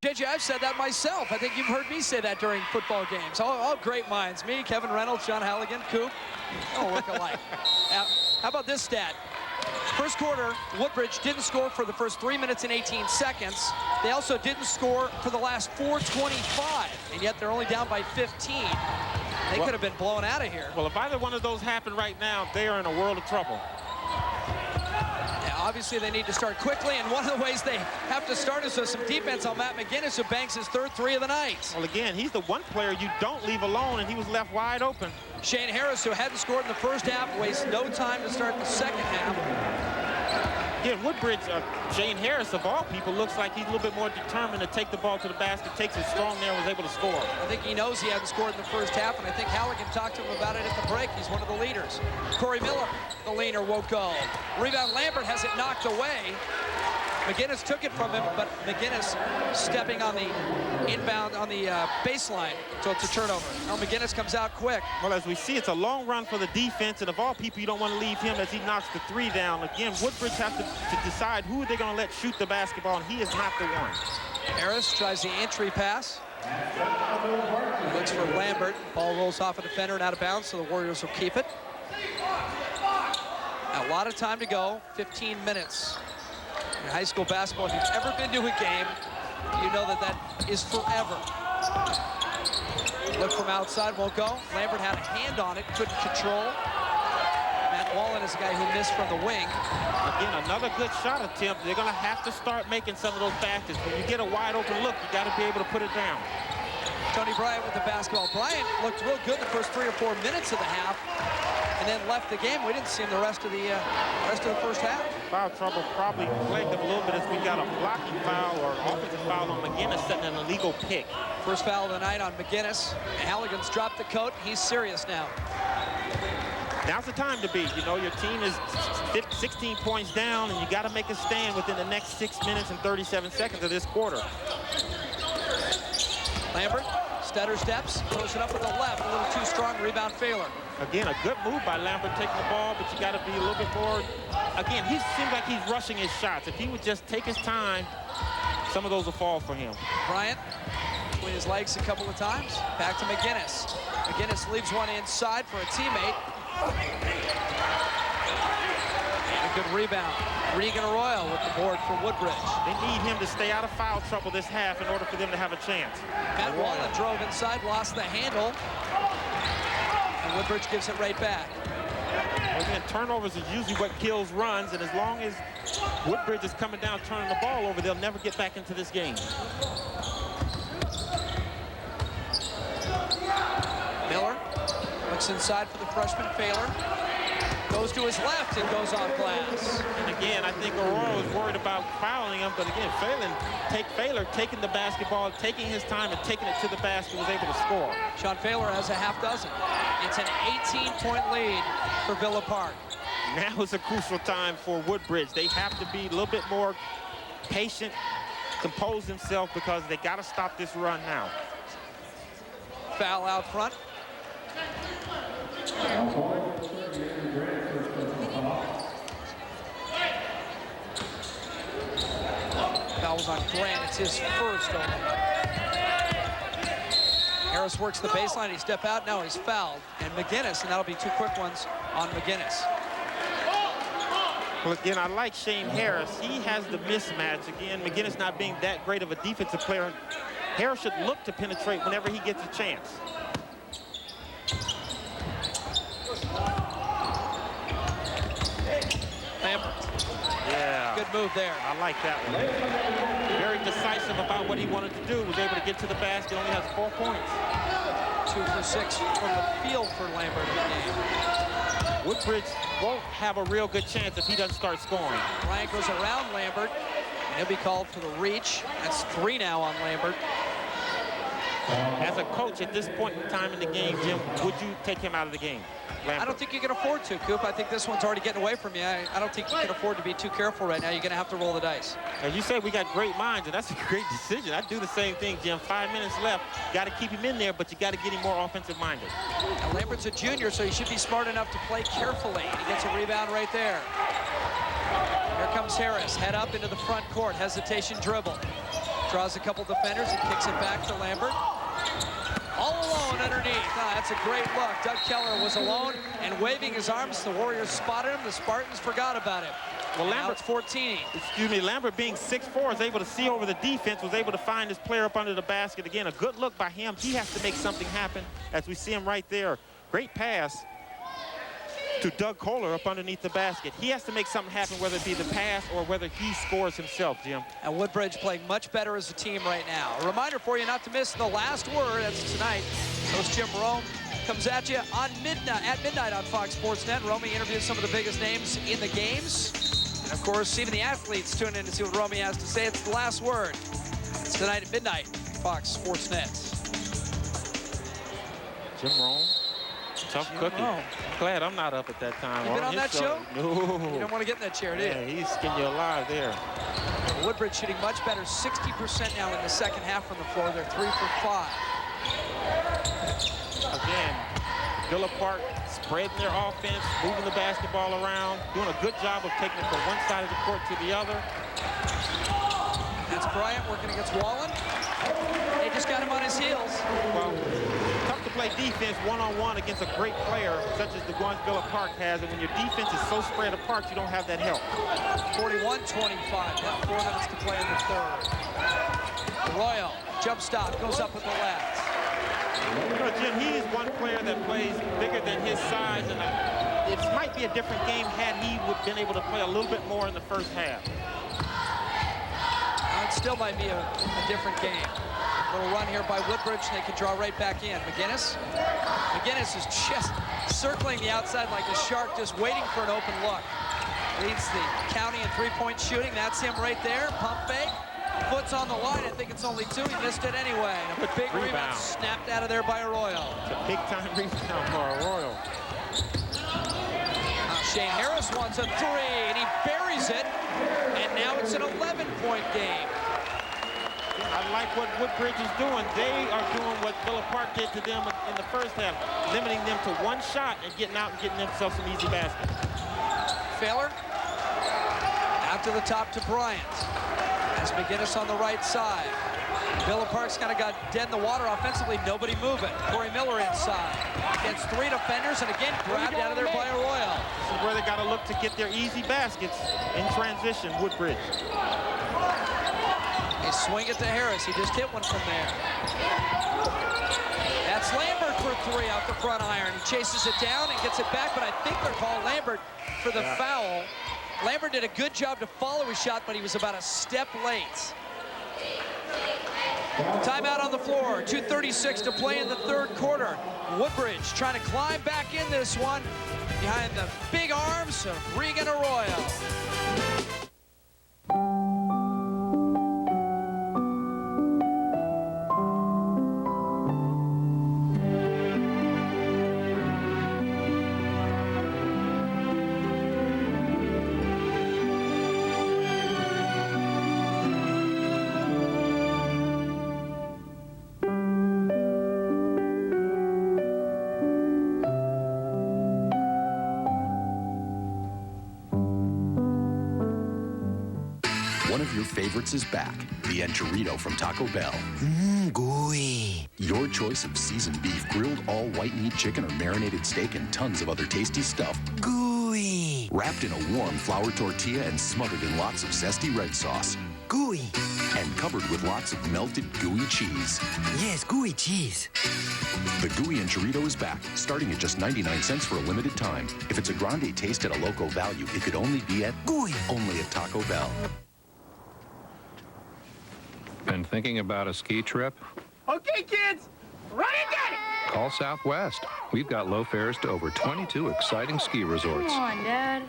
JJ, I've said that myself. I think you've heard me say that during football games. All great minds. Me, Kevin Reynolds, John Halligan, Coop. All look alike. Now, how about this stat? First quarter, Woodbridge didn't score for the first 3 minutes and 18 seconds. They also didn't score for the last 4:25, and yet they're only down by 15. They could have been blown out of here. Well, if either one of those happen right now, they are in a world of trouble. Yeah, obviously they need to start quickly, and one of the ways they have to start is with some defense on Matt McGinnis, who banks his third three of the night. Well, again, he's the one player you don't leave alone, and he was left wide open. Shane Harris, who hadn't scored in the first half, wastes no time to start the second half. Again, Woodbridge, Shane Harris, of all people, looks like he's a little bit more determined to take the ball to the basket, takes it strong there, and was able to score. I think he knows he hadn't scored in the first half, and I think Halligan talked to him about it at the break. He's one of the leaders. Corey Miller, the leaner, won't go. Rebound, Lambert has it knocked away. McGinnis took it from him, but McGinnis stepping on the inbound on the baseline, so it's a turnover. Now McGinnis comes out quick. Well, as we see, it's a long run for the defense, and of all people, you don't want to leave him as he knocks the three down. Again, Woodbridge has to decide who they're going to let shoot the basketball, and he is not the one. Harris tries the entry pass. He looks for Lambert. Ball rolls off a defender and out of bounds, so the Warriors will keep it. Now, a lot of time to go, 15 minutes. In high school basketball, if you've ever been to a game, you know that that is forever. Look from outside, won't go. Lambert had a hand on it, couldn't control. Matt Wallen is a guy who missed from the wing. Again, another good shot attempt. They're going to have to start making some of those baskets. When you get a wide open look, you got to be able to put it down. Tony Bryant with the basketball. Bryant looked real good the first 3 or 4 minutes of the half, and then left the game. We didn't see him the rest of the first half. Foul trouble probably plagued him a little bit as we got a blocking foul or offensive foul on McGinnis, setting an illegal pick. First foul of the night on McGinnis. Halligan's dropped the coat. He's serious now. Now's the time to be. You know, your team is 16 points down, and you got to make a stand within the next 6 minutes and 37 seconds of this quarter. Lambert, stutter steps, throws it up with the left, a little too strong, rebound failure. Again, a good move by Lambert taking the ball, but you got to be a little bit more. Again, he seems like he's rushing his shots. If he would just take his time, some of those will fall for him. Bryant, between his legs a couple of times, back to McGinnis. McGinnis leaves one inside for a teammate. And a good rebound. Regan Arroyo with the board for Woodbridge. They need him to stay out of foul trouble this half in order for them to have a chance. Matt Wallen drove inside, lost the handle, and Woodbridge gives it right back. Again, turnovers is usually what kills runs, and as long as Woodbridge is coming down turning the ball over, they'll never get back into this game. Miller looks inside for the freshman Failure. Goes to his left and goes off glass. And again, I think Aurora was worried about fouling him, but again, Failure taking the basketball, taking his time and taking it to the basket, was able to score. Sean Failure has a half dozen. It's an 18-point lead for Villa Park. Now is a crucial time for Woodbridge. They have to be a little bit more patient, compose themselves, because they got to stop this run now. Foul out front. Foul was on Grant. It's his first over. Harris works the baseline. He step out. Now he's fouled. And McGinnis, and that'll be 2 quick ones on McGinnis. Well, again, I like Shane Harris. He has the mismatch. Again, McGinnis not being that great of a defensive player. Harris should look to penetrate whenever he gets a chance. Lambert. Yeah. Good move there. I like that one. Very decisive about what he wanted to do. Was able to get to the basket. Only has 4 points. 2 for 6 from the field for Lambert in the game. Woodbridge won't have a real good chance if he doesn't start scoring. Bryant goes around Lambert, and he'll be called for the reach. That's 3 now on Lambert. As a coach at this point in time in the game, Jim, would you take him out of the game? Lambert. I don't think you can afford to, Coop. I think this one's already getting away from you. I don't think you can afford to be too careful right now. You're going to have to roll the dice. As you said, we got great minds, and that's a great decision. I'd do the same thing, Jim. 5 minutes left. Got to keep him in there, but you got to get him more offensive-minded. Now, Lambert's a junior, so he should be smart enough to play carefully. He gets a rebound right there. Here comes Harris. Head up into the front court. Hesitation dribble. Draws a couple defenders and kicks it back to Lambert. All alone underneath. That's a great look. Doug Keller was alone and waving his arms. The Warriors spotted him. The Spartans forgot about it. Well, now it's 14. Excuse me, Lambert being 6'4" is able to see over the defense, was able to find his player up under the basket. Again, a good look by him. He has to make something happen as we see him right there. Great pass to Doug Kohler up underneath the basket. He has to make something happen, whether it be the pass or whether he scores himself, Jim. And Woodbridge playing much better as a team right now. A reminder for you not to miss the last word. That's tonight. Coach Jim Rome comes at you on midnight on Fox Sports Net. Rome interviews some of the biggest names in the games. And of course, even the athletes tune in to see what Rome has to say. It's the last word. It's tonight at midnight, Fox Sports Net. Jim Rome. Tough cookie. Glad I'm not up at that time. You been on that show? No. You don't want to get in that chair, do you? Yeah, he's skin you alive there. Woodbridge shooting much better, 60% now in the second half from the floor. They're 3 for 5. Again, Villa Park spreading their offense, moving the basketball around, doing a good job of taking it from one side of the court to the other. That's Bryant working against Wallen. They just got him on his heels. Well, tough to play defense one-on-one against a great player such as the one Villa Park has, and when your defense is so spread apart, you don't have that help. 41-25, now 4 minutes to play in the third. Arroyo, jump stop, goes up with the left. You know, Jim, he is one player that plays bigger than his size, and it might be a different game had he been able to play a little bit more in the first half. It still might be a different game. Little run here by Woodbridge. They can draw right back in. McGinnis is just circling the outside like a shark, just waiting for an open look. Leads the county in three-point shooting. That's him right there. Pump fake. Foot's on the line. I think it's only 2. He missed it anyway. And a big rebound snapped out of there by Arroyo. It's a big-time rebound for Arroyo. Shane Harris wants a 3, and he buries it. And now it's an 11-point game. I like what Woodbridge is doing. They are doing what Villa Park did to them in the first half, limiting them to one shot and getting out and getting themselves some easy baskets. Failer. Out to the top to Bryant. As McGinnis on the right side. Villa Park's kind of got dead in the water offensively. Nobody moving. Corey Miller inside. Against 3 defenders, and again grabbed out of there by Arroyo. This is where they got to look to get their easy baskets in transition, Woodbridge. They swing it to Harris. He just hit one from there. That's Lambert for 3 out the front iron. He chases it down and gets it back, but I think they're calling Lambert for the foul. Lambert did a good job to follow his shot, but he was about a step late. Timeout on the floor. 2:36 to play in the third quarter. Woodbridge trying to climb back in this one behind the big arms of Regan Arroyo. One of your favorites is back, the Enchilada from Taco Bell. Gooey. Your choice of seasoned beef, grilled all white meat chicken, or marinated steak, and tons of other tasty stuff. Gooey. Wrapped in a warm flour tortilla and smothered in lots of zesty red sauce. Gooey. And covered with lots of melted gooey cheese. Yes, gooey cheese. The Gooey Enchilada is back, starting at just 99 cents for a limited time. If it's a grande taste at a local value, it could only be at Gooey. Only at Taco Bell. Been thinking about a ski trip? Okay, kids, run and get it! Call Southwest. We've got low fares to over 22 exciting ski resorts. Come on, Dad.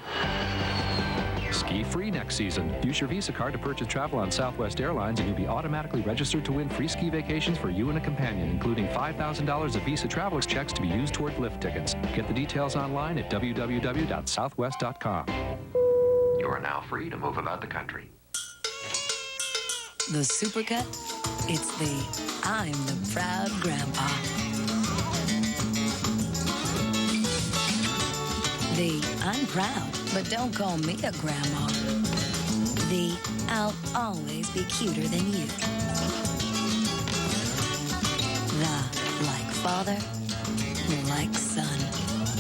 Ski free next season. Use your Visa card to purchase travel on Southwest Airlines and you'll be automatically registered to win free ski vacations for you and a companion, including $5,000 of Visa travel checks to be used toward lift tickets. Get the details online at www.southwest.com. You are now free to move about the country. The Supercut, it's the I'm the proud grandpa. The I'm proud, but don't call me a grandma. The I'll always be cuter than you. Like father, like son.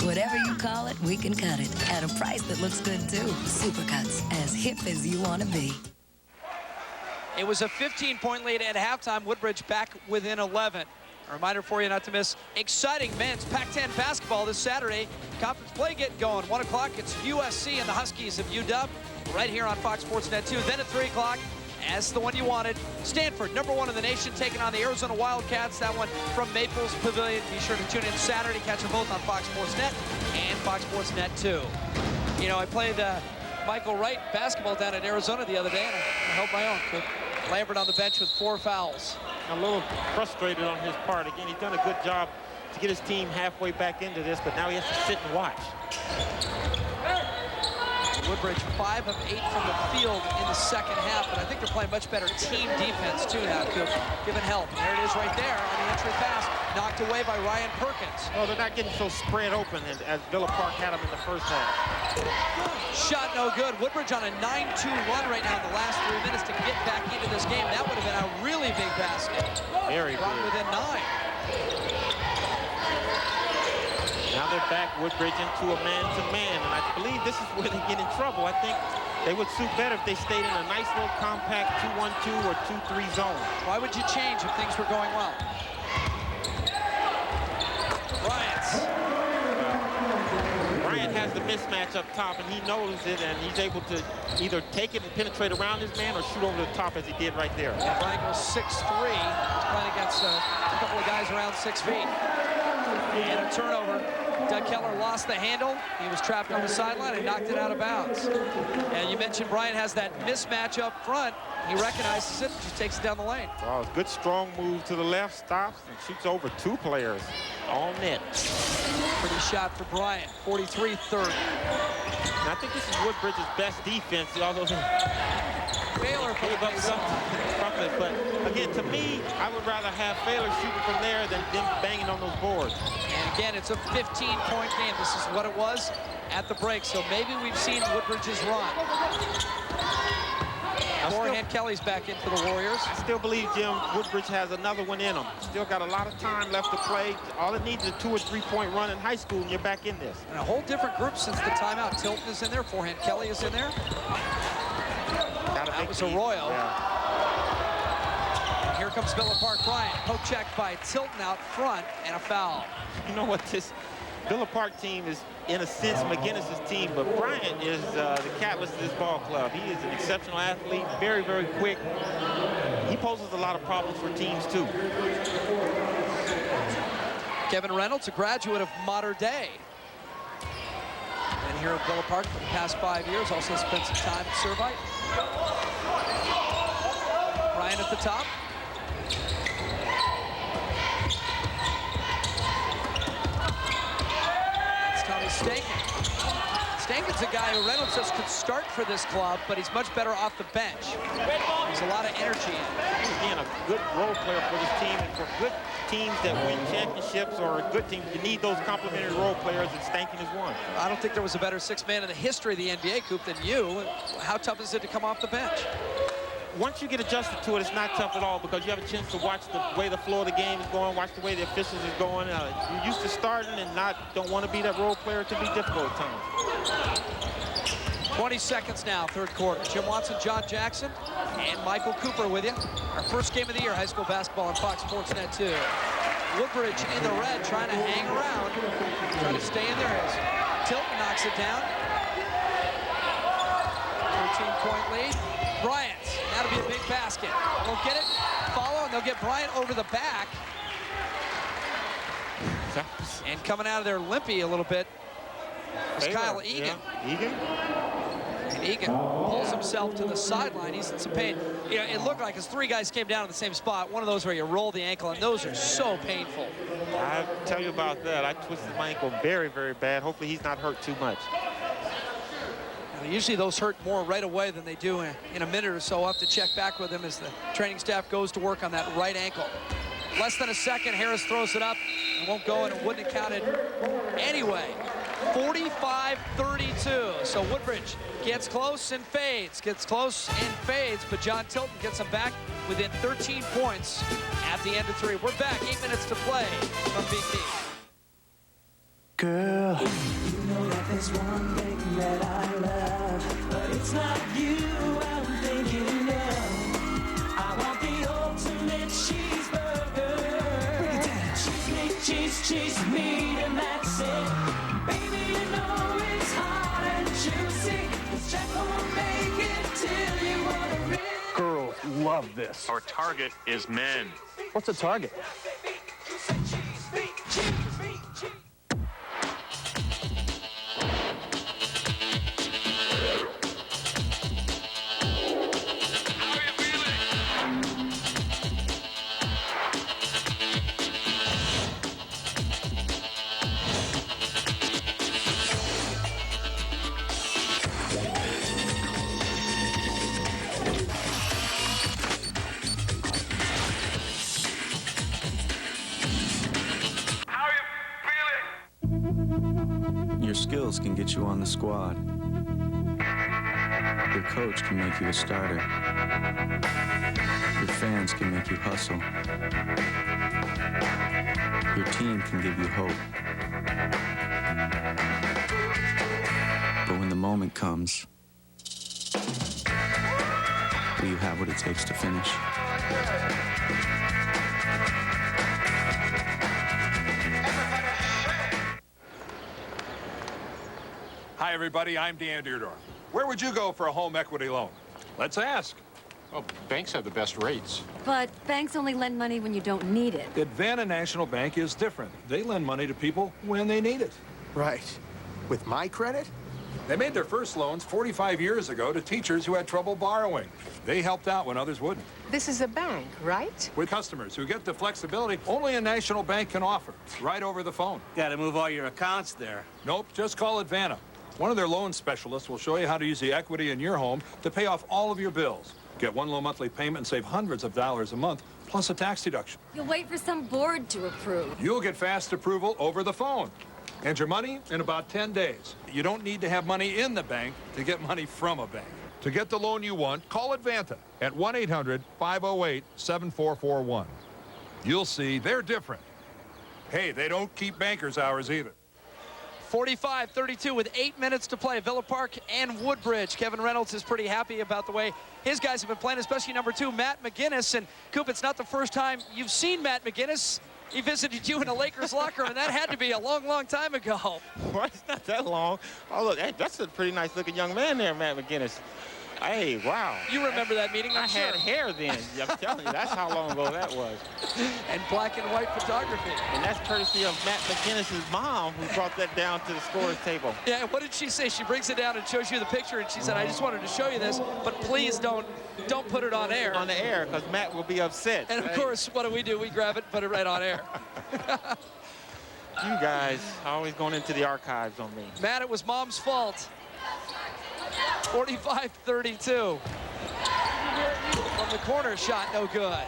Whatever you call it, we can cut it at a price that looks good too. Supercuts, as hip as you want to be. It was a 15-point lead at halftime. Woodbridge back within 11. A reminder for you not to miss exciting men's Pac-10 basketball this Saturday. Conference play getting going. 1 o'clock, it's USC and the Huskies of UW right here on Fox Sports Net 2. Then at 3 o'clock, as the one you wanted, Stanford, #1 in the nation, taking on the Arizona Wildcats. That one from Maples Pavilion. Be sure to tune in Saturday. Catch them both on Fox Sports Net and Fox Sports Net 2. You know, I played Michael Wright basketball down at Arizona the other day, and I held my own. Lambert on the bench with 4 fouls. A little frustrated on his part. Again, he's done a good job to get his team halfway back into this, but now he has to sit and watch. Woodbridge 5 of 8 from the field in the second half, but I think they're playing much better team defense too now, Coop, given help. And there it is right there on the entry pass, knocked away by Ryan Perkins. Oh, they're not getting so spread open as Villa Park had them in the first half. Shot no good. Woodbridge on a 9-2 run right now in the last 3 minutes to get back into this game. That would have been a really big basket. Very big. Within 9. Now they're back, Woodbridge, into a man-to-man, and I believe this is where they get in trouble. I think they would suit better if they stayed in a nice little compact 2-1-2 or 2-3 zone. Why would you change if things were going well? Bryant has the mismatch up top, and he knows it, and he's able to either take it and penetrate around his man or shoot over the top as he did right there. And Bryant goes 6'3". He's playing against a couple of guys around 6 feet. And a turnover. Doug Keller lost the handle. He was trapped on the sideline and knocked it out of bounds. And you mentioned Bryant has that mismatch up front. He recognizes it, just takes it down the lane. Wow, good strong move to the left, stops and shoots over 2 players. All net. Pretty shot for Bryant, 43-30. And I think this is Woodbridge's best defense, although Baylor gave up something. But again, to me, I would rather have Baylor shooting from there than them banging on those boards. And again, it's a 15-point game. This is what it was at the break. So maybe we've seen Woodbridge's run. Forehand Kelly's back in for the Warriors. I still believe, Jim, Woodbridge has another one in them. Still got a lot of time left to play. All it needs is a 2- or 3-point run in high school, and you're back in this. And a whole different group since the timeout. Tilton is in there. Forehand Kelly is in there. That was Arroyo. Yeah. And here comes Villa Park Bryant. Poke check by Tilton out front, and a foul. You know what, this Villa Park team is, in a sense, McGinnis's team, but Bryant is the catalyst of this ball club. He is an exceptional athlete, very, very quick. He poses a lot of problems for teams, too. Kevin Reynolds, a graduate of Mater Dei. And here at Villa Park for the past 5 years, also spent some time at Servite. Bryant at the top. Stankin's a guy who Reynolds says could start for this club, but he's much better off the bench. There's a lot of energy in it. He's being a good role player for this team, and for good teams that win championships or good teams, you need those complementary role players, and Stankin is one. I don't think there was a better 6th man in the history of the NBA, Coop, than you. How tough is it to come off the bench? Once you get adjusted to it, it's not tough at all because you have a chance to watch the way the floor of the game is going, watch the way the officials is going. You're used to starting and don't want to be that role player. It can be difficult at times. 20 seconds now, 3rd quarter. Jim Watson, John Jackson, and Michael Cooper with you. Our first game of the year, high school basketball on Fox Sports Net 2. Woodbridge in the red, trying to hang around, trying to stay in there. Tilton knocks it down. 13-point lead. Bryant, that'll be a big basket. They'll get it, follow, and they'll get Bryant over the back. And coming out of there limpy a little bit is Kyle Egan. Yeah. Egan? And Egan pulls himself to the sideline. He's in some pain. You know, it looked like his 3 guys came down in the same spot. One of those where you roll the ankle, and those are so painful. I'll tell you about that. I twisted my ankle very, very bad. Hopefully he's not hurt too much. Usually those hurt more right away than they do in a minute or so. I'll have to check back with him as the training staff goes to work on that right ankle. Less than a second, Harris throws it up. It won't go, and it wouldn't have counted anyway. 45-32. So Woodbridge gets close and fades, but John Tilton gets them back within 13 points at the end of 3. We're back, 8 minutes to play from VP. Girl, you know that there's one thing that I love, but it's not you I'm thinking of. I want the ultimate cheeseburger. Bring it down. Cheese meat, and that's it. Baby, you know it's hot and juicy. This Jack won't make it till you want to rip. Girls love this. Our target is men. What's a target? Your skills can get you on the squad. Your coach can make you a starter. Your fans can make you hustle. Your team can give you hope. But when the moment comes, will you have what it takes to finish? Hi, everybody. I'm Dan Deardorff. Where would you go for a home equity loan? Let's ask. Well, banks have the best rates. But banks only lend money when you don't need it. Advanta National Bank is different. They lend money to people when they need it. Right. With my credit? They made their first loans 45 years ago to teachers who had trouble borrowing. They helped out when others wouldn't. This is a bank, right? With customers who get the flexibility only a national bank can offer, right over the phone. Got to move all your accounts there. Nope, just call Advanta. One of their loan specialists will show you how to use the equity in your home to pay off all of your bills. Get one low monthly payment and save hundreds of dollars a month, plus a tax deduction. You'll wait for some board to approve. You'll get fast approval over the phone. And your money in about 10 days. You don't need to have money in the bank to get money from a bank. To get the loan you want, call Advanta at 1-800-508-7441. You'll see they're different. Hey, they don't keep bankers' hours either. 45-32 with 8 minutes to play. Villa Park and Woodbridge. Kevin Reynolds is pretty happy about the way his guys have been playing, especially number 2, Matt McGinnis. And Coop, it's not the first time you've seen Matt McGinnis. He visited you in a Lakers locker room, and that had to be a long, long time ago. Well, it's not that long. Oh, look, hey, that's a pretty nice-looking young man there, Matt McGinnis. Hey, wow. You remember that meeting, I'm sure. I had hair then. I'm telling you, that's how long ago that was. And black and white photography. And that's courtesy of Matt McGinnis' mom, who brought that down to the scorer's table. Yeah, and what did she say? She brings it down and shows you the picture, and she said, I just wanted to show you this, but please don't put it on air. On the air, because Matt will be upset. And, of course, what do? We grab it and put it right on air. You guys always going into the archives on me. Matt, it was Mom's fault. 45-32. From the corner shot, no good.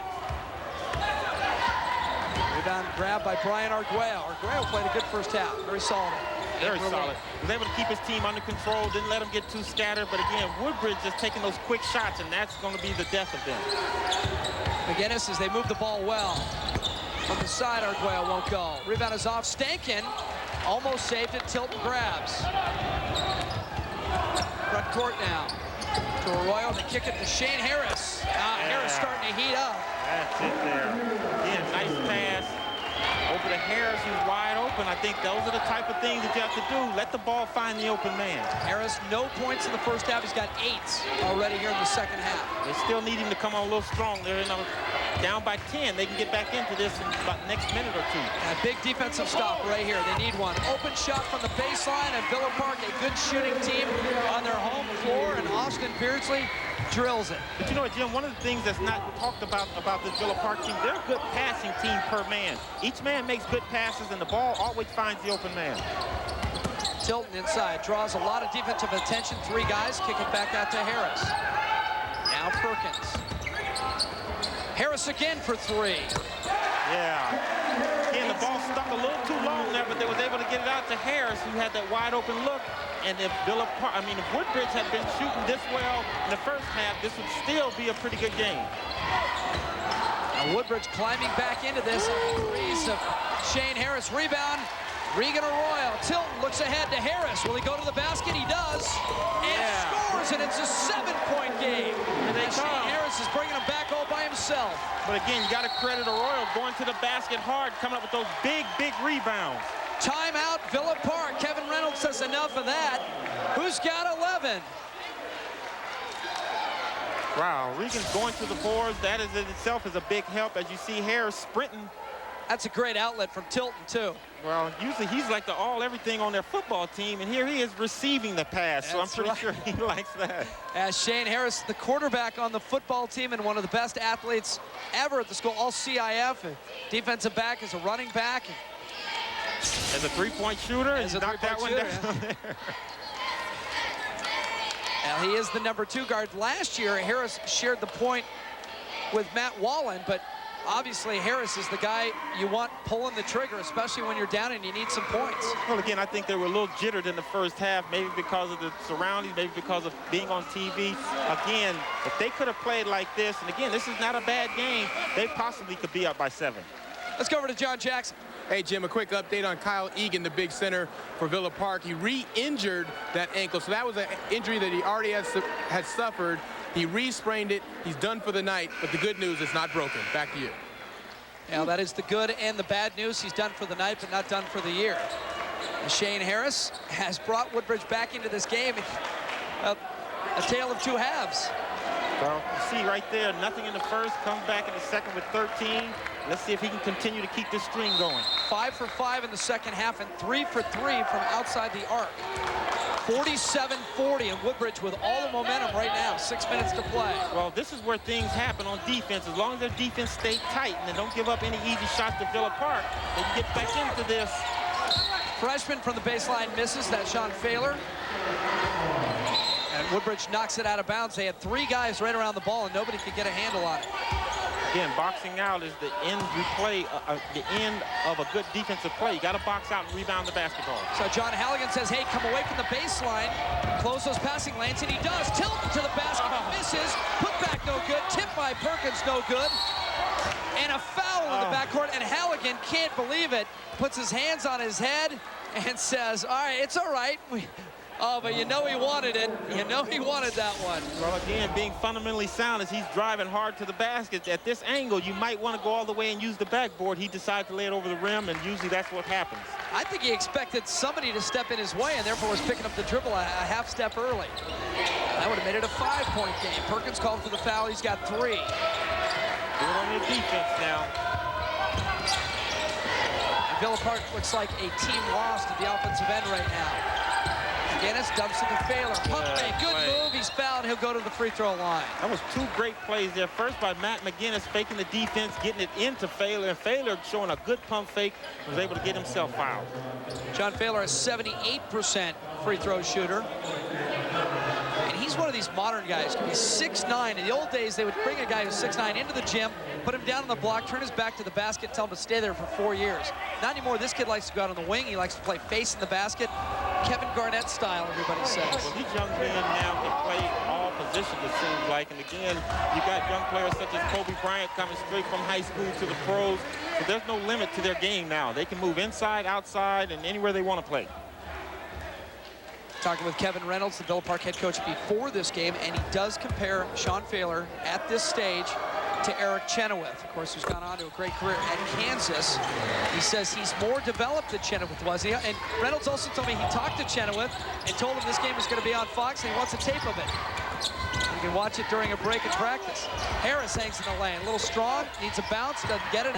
Rebound grab by Brian Arguello. Arguello played a good first half. Very solid. Very solid. Was able to keep his team under control, didn't let them get too scattered. But again, Woodbridge just taking those quick shots, and that's going to be the death of them. McGinnis, as they move the ball well. From the side, Arguello won't go. Rebound is off. Stankin almost saved it. Tilton grabs. Front court now. To Arroyo, they kick it to Shane Harris. Harris starting to heat up. That's it there. Again, nice pass over to Harris, who's wide open. I think those are the type of things that you have to do. Let the ball find the open man. Harris, no points in the first half. He's got 8 already here in the second half. They still need him to come on a little strong. They're down by 10. They can get back into this in about the next minute or two. A big defensive stop right here. They need one. Open shot from the baseline, and Villa Park, a good shooting team on their home floor, and Austin Beardsley drills it. But you know what, Jim, one of the things that's not talked about this Villa Park team, they're a good passing team per man. Each man makes good passes, and the ball always finds the open man. Tilton inside, draws a lot of defensive attention. 3 guys, kick it back out to Harris. Now Perkins. Harris again for 3. Yeah. Again, the ball stuck a little too long there, but they was able to get it out to Harris, who had that wide open look. And if Woodbridge had been shooting this well in the first half, this would still be a pretty good game. Now Woodbridge climbing back into this on the threes of Shane Harris. Rebound. Regan Arroyo. Tilton looks ahead to Harris. Will he go to the basket? He does. And scores, and it's a 7-point game. And Shane Harris is bringing him back all by himself. But again, you got to credit Arroyo going to the basket hard, coming up with those big, big rebounds. Timeout, Villa Park. Kevin Reynolds says enough of that. Who's got 11? Wow, Regan's going to the boards. That is in itself is a big help as you see Harris sprinting. That's a great outlet from Tilton, too. Well, usually he's like the all-everything on their football team, and here he is receiving the pass, so I'm pretty sure he likes that. As Shane Harris, the quarterback on the football team and one of the best athletes ever at the school, all CIF, defensive back as a running back. As a three-point shooter, as a knocked that one down there. Now, he is the number 2 guard. Last year, Harris shared the point with Matt Wallen, but obviously Harris is the guy you want pulling the trigger, especially when you're down and you need some points. Well, again, I think they were a little jittered in the first half, maybe because of the surroundings, maybe because of being on TV. Again, if they could have played like this, and again, this is not a bad game, they possibly could be up by 7. Let's go over to John Jackson. Hey, Jim, a quick update on Kyle Egan, the big center for Villa Park. He re-injured that ankle, so that was an injury that he already had suffered. He re-sprained it. He's done for the night, but the good news is not broken. Back to you. Now, that is the good and the bad news. He's done for the night, but not done for the year. And Shane Harris has brought Woodbridge back into this game. A tale of 2 halves. Well, you see right there, nothing in the first, comes back in the second with 13. Let's see if he can continue to keep this stream going. 5 for 5 in the second half and 3 for 3 from outside the arc. 47-40, and Woodbridge with all the momentum right now. 6 minutes to play. Well, this is where things happen on defense. As long as their defense stay tight and they don't give up any easy shots to Villa Park, they can get back into this. Freshman from the baseline misses. That's Sean Failer. And Woodbridge knocks it out of bounds. They had 3 guys right around the ball, and nobody could get a handle on it. Again, boxing out is the end replay, the end of a good defensive play. You got to box out and rebound the basketball. So John Halligan says, hey, come away from the baseline, close those passing lanes, and he does. Tilton to the basket, misses, put back no good, tipped by Perkins, no good. And a foul in the backcourt, and Halligan can't believe it, puts his hands on his head and says, all right, it's all right. Oh, but you know he wanted it. You know he wanted that one. Well, again, being fundamentally sound as he's driving hard to the basket. At this angle, you might want to go all the way and use the backboard. He decided to lay it over the rim, and usually that's what happens. I think he expected somebody to step in his way and therefore was picking up the dribble a half step early. That would have made it a 5-point game. Perkins called for the foul. He's got 3. Good on the defense now. And Villa Park looks like a team lost at the offensive end right now. Dennis dumps it to Failer. Pump fake. Good move. He's fouled. He'll go to the free throw line. That was 2 great plays there. First by Matt McGinnis faking the defense, getting it into Failer. And Failer showing a good pump fake, was able to get himself fouled. John Failer is 78% free throw shooter. And he's one of these modern guys. He's 6'9". In the old days, they would bring a guy who's 6'9" into the gym, put him down on the block, turn his back to the basket, tell him to stay there for 4 years. Not anymore. This kid likes to go out on the wing. He likes to play face in the basket. Kevin Garnett style, everybody says. Well, these young men now can play all positions, it seems like. And again, you got young players such as Kobe Bryant coming straight from high school to the pros. So there's no limit to their game now. They can move inside, outside, and anywhere they want to play. Talking with Kevin Reynolds, the Villa Park head coach, before this game, and he does compare Sean Failer at this stage to Eric Chenoweth, of course, who's gone on to a great career at Kansas. He says he's more developed than Chenoweth was. And Reynolds also told me he talked to Chenoweth and told him this game was going to be on Fox, and he wants a tape of it. You can watch it during a break in practice. Harris hangs in the lane, a little strong, needs a bounce, doesn't get it.